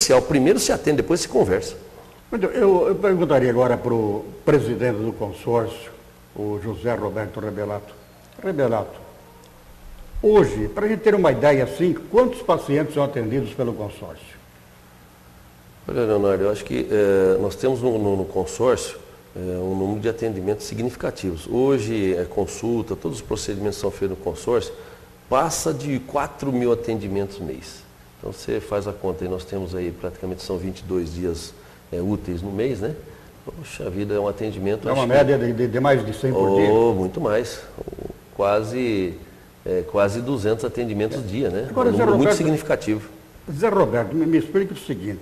presencial. Primeiro se atende, depois se conversa. Eu perguntaria agora para o presidente do consórcio, o José Roberto Rebelato. Rebelato, hoje, para a gente ter uma ideia assim, quantos pacientes são atendidos pelo consórcio? Olha, Leonardo, eu acho que nós temos no consórcio um número de atendimentos significativos. Hoje, consulta, todos os procedimentos que são feitos no consórcio, passa de 4.000 atendimentos mês. Então, você faz a conta aí, nós temos aí praticamente são 22 dias úteis no mês, né? Poxa vida, é um atendimento... É uma média de mais de 100 por dia? Muito mais. Quase 200 atendimentos dia, né? Agora, um número muito significativo. Zé Roberto, me explica o seguinte,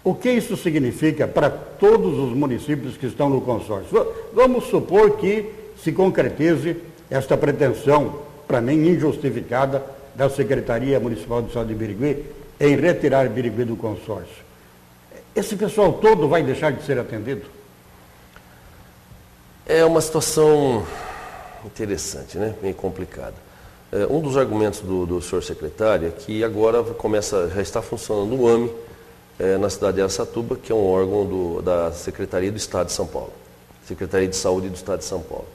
o que isso significa para todos os municípios que estão no consórcio? Vamos supor que se concretize esta pretensão, para mim injustificada, da Secretaria Municipal de Saúde de Birigui, em retirar Birigui do consórcio. Esse pessoal todo vai deixar de ser atendido? É uma situação interessante, né? Bem complicada. Um dos argumentos do senhor secretário é que agora já está funcionando o AME na cidade de Araçatuba, que é um órgão da Secretaria do Estado de São Paulo, Secretaria de Saúde do Estado de São Paulo.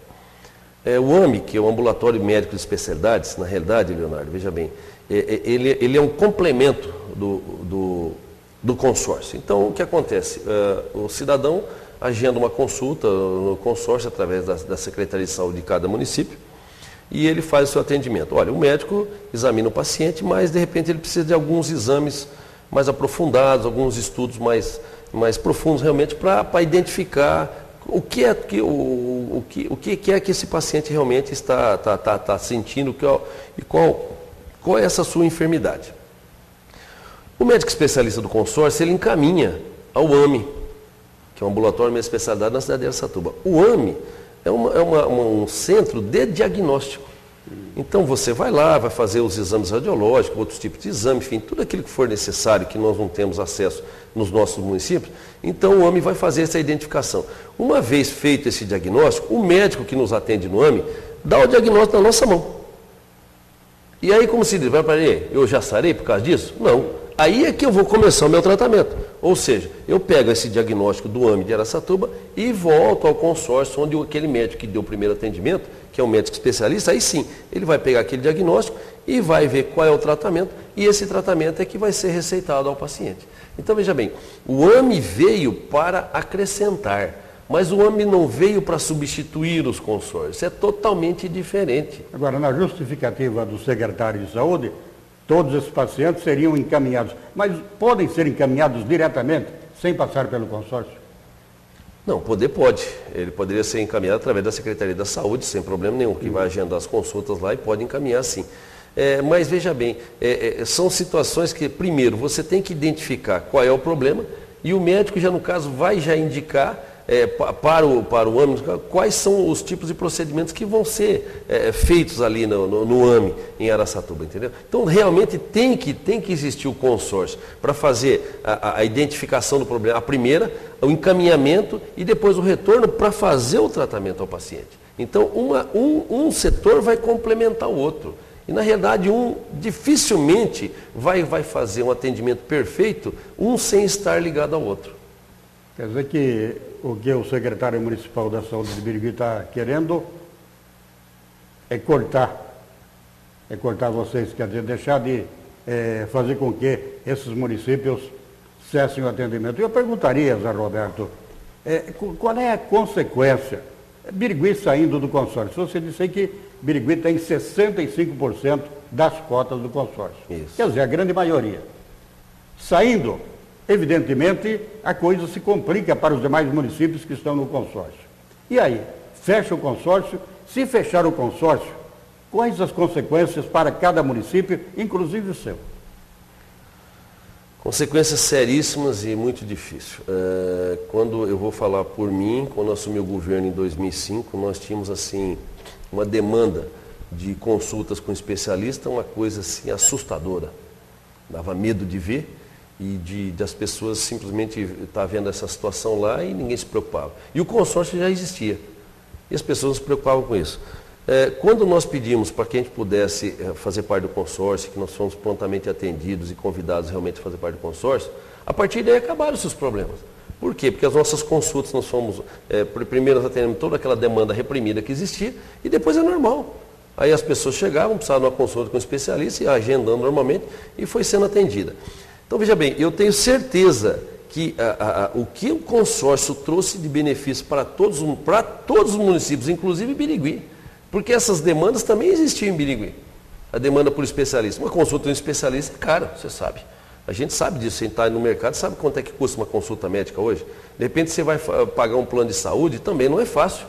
O AME, que é o Ambulatório Médico de Especialidades, na realidade, Leonardo, veja bem, ele é um complemento do consórcio. Então, o que acontece? O cidadão agenda uma consulta no consórcio através da Secretaria de Saúde de cada município e ele faz o seu atendimento. Olha, o médico examina o paciente, mas de repente ele precisa de alguns exames mais aprofundados, alguns estudos mais profundos realmente para identificar o que é que esse paciente realmente está sentindo e qual é essa sua enfermidade. O médico especialista do consórcio, ele encaminha ao AME, que é um ambulatório de especialidade na cidade de Araçatuba. O AME é um centro de diagnóstico. Então você vai lá, vai fazer os exames radiológicos, outros tipos de exame, enfim, tudo aquilo que for necessário, que nós não temos acesso nos nossos municípios, então o AME vai fazer essa identificação. Uma vez feito esse diagnóstico, o médico que nos atende no AME dá o diagnóstico na nossa mão. E aí, como se diz, vai para ele, eu já sarei por causa disso? Não. Aí é que eu vou começar o meu tratamento. Ou seja, eu pego esse diagnóstico do AME de Araçatuba e volto ao consórcio onde aquele médico que deu o primeiro atendimento, que é um médico especialista, aí sim, ele vai pegar aquele diagnóstico e vai ver qual é o tratamento e esse tratamento é que vai ser receitado ao paciente. Então, veja bem, o AME veio para acrescentar, mas o AME não veio para substituir os consórcios, é totalmente diferente. Agora, na justificativa do secretário de Saúde, todos esses pacientes seriam encaminhados, mas podem ser encaminhados diretamente, sem passar pelo consórcio? Não, pode. Ele poderia ser encaminhado através da Secretaria da Saúde, sem problema nenhum, que vai agendar as consultas lá e pode encaminhar sim. Mas veja bem, são situações que, primeiro, você tem que identificar qual é o problema e o médico, já no caso, vai já indicar para o AME quais são os tipos de procedimentos que vão ser feitos ali no AME em Araçatuba, entendeu? Então, realmente tem que existir o consórcio para fazer a identificação do problema, a primeira, o encaminhamento e depois o retorno para fazer o tratamento ao paciente. Então, um setor vai complementar o outro. E, na realidade, dificilmente vai fazer um atendimento perfeito, sem estar ligado ao outro. Quer dizer que o que o secretário municipal da Saúde de Birigui está querendo é cortar vocês, quer dizer, deixar de fazer com que esses municípios cessem o atendimento. Eu perguntaria, Zé Roberto, qual é a consequência? Birigui saindo do consórcio. Você disse aí que Birigui tem 65% das cotas do consórcio. Isso. Quer dizer, a grande maioria. Saindo, evidentemente, a coisa se complica para os demais municípios que estão no consórcio. E aí, fecha o consórcio? Se fechar o consórcio, quais as consequências para cada município, inclusive o seu? Consequências seríssimas e muito difíceis. Quando eu vou falar por mim, quando eu assumi o governo em 2005, nós tínhamos assim uma demanda de consultas com especialista, uma coisa assim assustadora. Dava medo de ver e das pessoas simplesmente estar vendo essa situação lá e ninguém se preocupava. E o consórcio já existia. E as pessoas se preocupavam com isso. Quando nós pedimos para que a gente pudesse fazer parte do consórcio, que nós fomos prontamente atendidos e convidados realmente a fazer parte do consórcio, a partir daí acabaram-se os problemas. Por quê? Porque as nossas consultas nós fomos, primeiro nós atendemos toda aquela demanda reprimida que existia e depois é normal. Aí as pessoas chegavam, precisavam de uma consulta com um especialista, e agendando normalmente, e foi sendo atendida. Então, veja bem, eu tenho certeza que o que o consórcio trouxe de benefício para todos os municípios, inclusive Birigui, porque essas demandas também existiam em Birigui. A demanda por especialista. Uma consulta de um especialista é cara, você sabe. A gente sabe disso, a gente está no mercado, sabe quanto é que custa uma consulta médica hoje? De repente você vai pagar um plano de saúde, também não é fácil.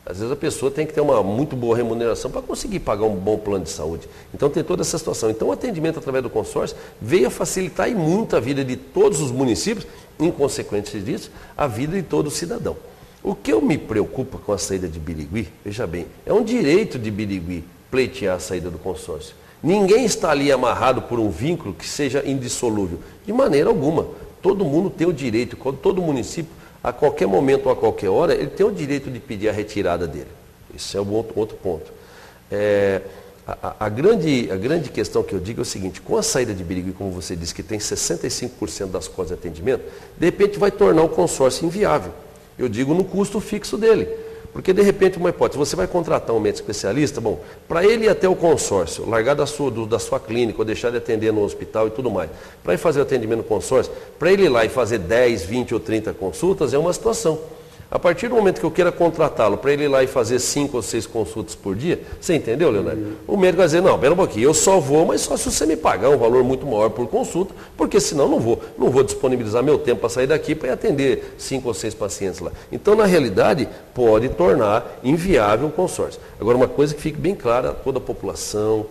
Às vezes a pessoa tem que ter uma muito boa remuneração para conseguir pagar um bom plano de saúde. Então tem toda essa situação. Então o atendimento através do consórcio veio a facilitar e muito a vida de todos os municípios, em consequência disso, a vida de todo cidadão. O que eu me preocupa com a saída de Birigui, veja bem, é um direito de Birigui pleitear a saída do consórcio. Ninguém está ali amarrado por um vínculo que seja indissolúvel, de maneira alguma. Todo mundo tem o direito, todo município, a qualquer momento ou a qualquer hora, ele tem o direito de pedir a retirada dele. Esse é o outro ponto. A grande questão que eu digo é o seguinte: com a saída de Birigui, como você disse, que tem 65% das cotas de atendimento, de repente vai tornar o consórcio inviável. Eu digo no custo fixo dele. Porque, de repente, uma hipótese, você vai contratar um médico especialista, bom, para ele ir até o consórcio, largar da sua clínica ou deixar de atender no hospital e tudo mais, para ir fazer o atendimento no consórcio, para ele ir lá e fazer 10, 20 ou 30 consultas é uma situação. A partir do momento que eu queira contratá-lo para ele ir lá e fazer 5 ou 6 consultas por dia, você entendeu, Leonardo? O médico vai dizer, não, pera um pouquinho, eu só vou, mas só se você me pagar um valor muito maior por consulta, porque senão não vou disponibilizar meu tempo para sair daqui para ir atender 5 ou 6 pacientes lá. Então, na realidade, pode tornar inviável o consórcio. Agora, uma coisa que fique bem clara a toda a população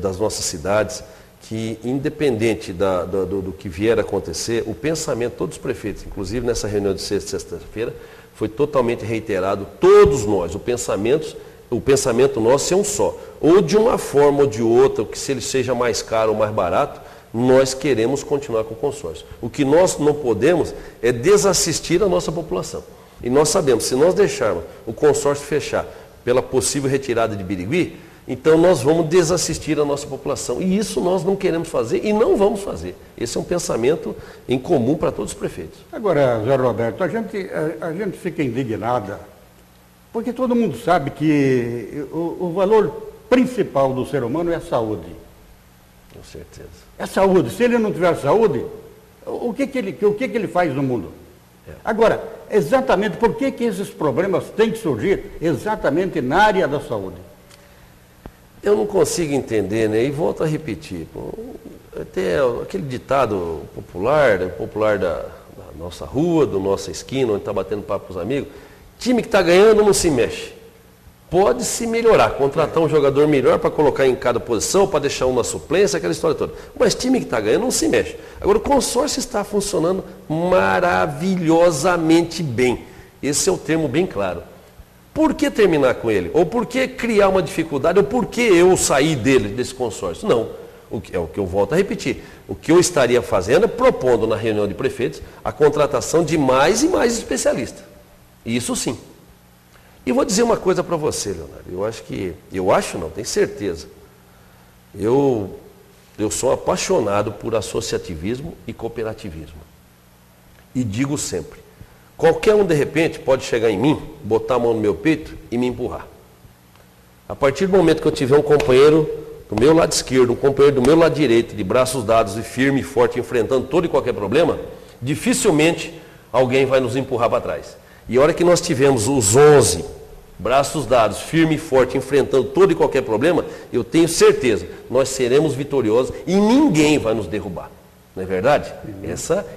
das nossas cidades, que independente do que vier a acontecer, o pensamento de todos os prefeitos, inclusive nessa reunião de sexta-feira, foi totalmente reiterado, todos nós, o pensamento nosso é um só, ou de uma forma ou de outra, que se ele seja mais caro ou mais barato, nós queremos continuar com o consórcio. O que nós não podemos é desassistir a nossa população. E nós sabemos, se nós deixarmos o consórcio fechar pela possível retirada de Birigui, então nós vamos desassistir a nossa população. E isso nós não queremos fazer e não vamos fazer. Esse é um pensamento em comum para todos os prefeitos. Agora, Zé Roberto, a gente fica indignada, porque todo mundo sabe que o valor principal do ser humano é a saúde. Com certeza. É a saúde. Se ele não tiver saúde, o que ele faz no mundo? Agora, exatamente por que esses problemas têm que surgir exatamente na área da saúde? Eu não consigo entender, né? E volto a repetir. Até aquele ditado popular da nossa rua, da nossa esquina, onde está batendo papo com os amigos, time que está ganhando não se mexe. Pode se melhorar, contratar um jogador melhor para colocar em cada posição, para deixar um na suplência, aquela história toda. Mas time que está ganhando não se mexe. Agora, o consórcio está funcionando maravilhosamente bem. Esse é o termo bem claro. Por que terminar com ele? Ou por que criar uma dificuldade? Ou por que eu sair desse consórcio? Não. É o que eu volto a repetir. O que eu estaria fazendo é propondo na reunião de prefeitos a contratação de mais e mais especialistas. Isso sim. E vou dizer uma coisa para você, Leonardo. Tenho certeza. Eu sou apaixonado por associativismo e cooperativismo. E digo sempre, qualquer um, de repente, pode chegar em mim, botar a mão no meu peito e me empurrar. A partir do momento que eu tiver um companheiro do meu lado esquerdo, um companheiro do meu lado direito, de braços dados e firme e forte, enfrentando todo e qualquer problema, dificilmente alguém vai nos empurrar para trás. E a hora que nós tivermos os 11 braços dados, firme e forte, enfrentando todo e qualquer problema, eu tenho certeza, nós seremos vitoriosos e ninguém vai nos derrubar. Não é verdade?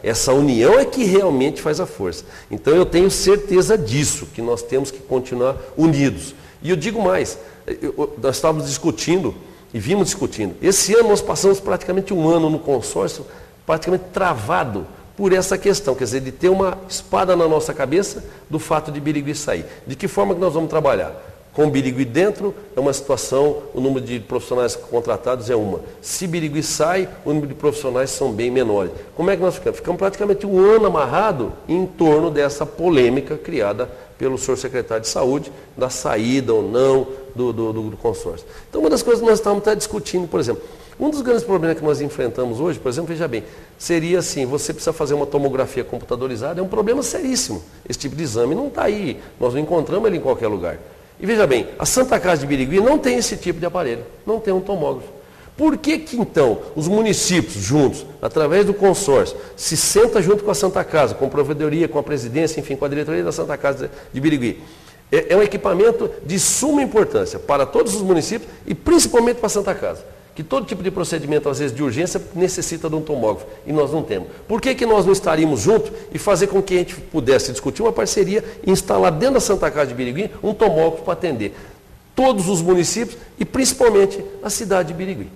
Essa união é que realmente faz a força. Então eu tenho certeza disso, que nós temos que continuar unidos. E eu digo mais, nós estávamos discutindo e vimos discutindo. Esse ano nós passamos praticamente um ano no consórcio, praticamente travado por essa questão, quer dizer, de ter uma espada na nossa cabeça do fato de Birigui sair. De que forma que nós vamos trabalhar? Com Birigui dentro, é uma situação, o número de profissionais contratados é uma. Se Birigui sai, o número de profissionais são bem menores. Como é que nós ficamos? Ficamos praticamente um ano amarrado em torno dessa polêmica criada pelo senhor secretário de Saúde, da saída ou não do consórcio. Então, uma das coisas que nós estamos até discutindo, por exemplo, um dos grandes problemas que nós enfrentamos hoje, por exemplo, veja bem, seria assim, você precisa fazer uma tomografia computadorizada, é um problema seríssimo. Esse tipo de exame não está aí, nós não encontramos ele em qualquer lugar. E veja bem, a Santa Casa de Birigui não tem esse tipo de aparelho, não tem um tomógrafo. Por que que então os municípios juntos, através do consórcio, se sentam junto com a Santa Casa, com a provedoria, com a presidência, enfim, com a diretoria da Santa Casa de Birigui? É um equipamento de suma importância para todos os municípios e principalmente para a Santa Casa, que todo tipo de procedimento, às vezes de urgência, necessita de um tomógrafo, e nós não temos. Por que que nós não estaríamos juntos e fazer com que a gente pudesse discutir uma parceria e instalar dentro da Santa Casa de Birigui um tomógrafo para atender todos os municípios e principalmente a cidade de Birigui?